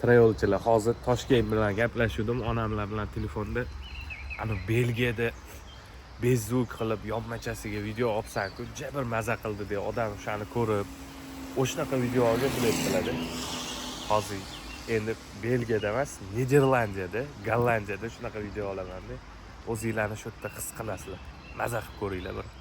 Travelchilar, hozir Toshkent bilan gaplashuvdim onamlar bilan telefonda. Ana Belgiyada bezuk qilib yonmachasiga video olsanku, jabr maza qildi deb odam o'shani ko'rib, o'shanaqa video olgan bilet qiladi. Hozir endi Belgiyada emas, Niderlandiyada, Gollandiyada shunaqa video olaman deb o'zingizlarni shu yerda his qilasizlar. Maza qilib ko'ringlar bir.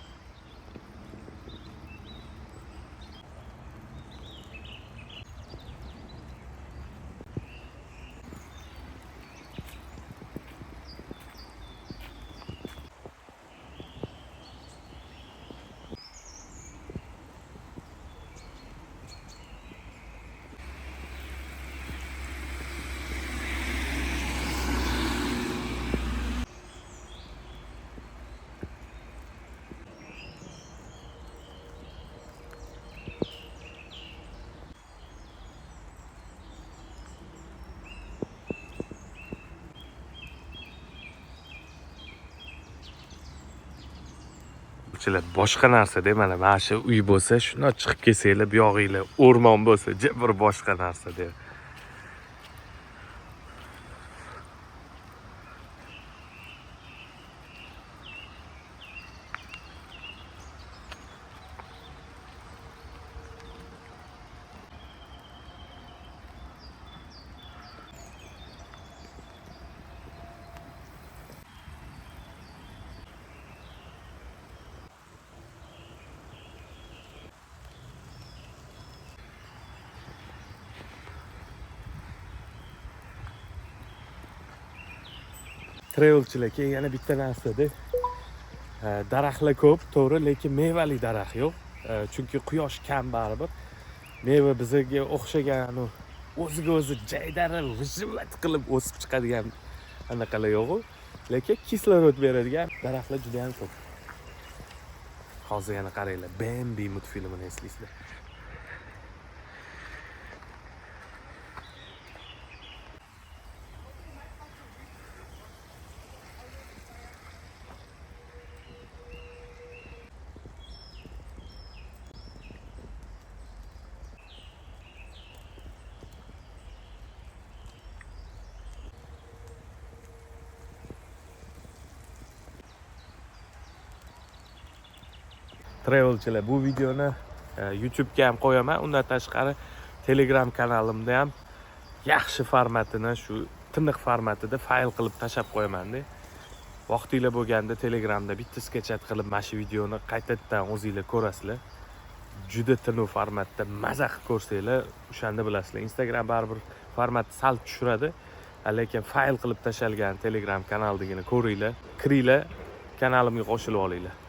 Boshqa narsa-da, mana shu uy bo'lsa, shuni chiqib kelsanglar, bu yog'inglar o'rmon bo'lsa, bir boshqa narsa-da. Travelchilar, keyin yana bitta narsa-da. Daraxtlar ko'p, to'g'ri, lekin mevali daraxt yo'q. Chunki quyosh kam baribir. Meva bizga o'xshagan o'ziga o'zi jaydaril, g'ijimlat qilib o'sib chiqadigan anaqalar yo'q-ku. Lekin kislorod beradigan daraxtlar juda ham ko'p. Hozir yana qaranglar, Bambi multfilmini eslaysizlar. Travelchilar, bu videoni YouTube'ga ham qo'yaman. Undan tashqari Telegram kanalimda ham yaxshi formatini, shu tiniq formatida fayl qilib tashab qo'yaman-da. Vaqtinglar bo'lganda Telegramda bitta sketchat qilib mana shu videoni qaytadan o'zingizlar ko'rasizlar. Juda tiniq formatda maza qilib ko'rsanglar, o'shanda bilasizlar. Instagram baribir formatni sal tushiradi, lekin fayl qilib tashalgan Telegram kanaldigini ko'ringlar, kiringlar, kanalimga qo'shilib olinglar.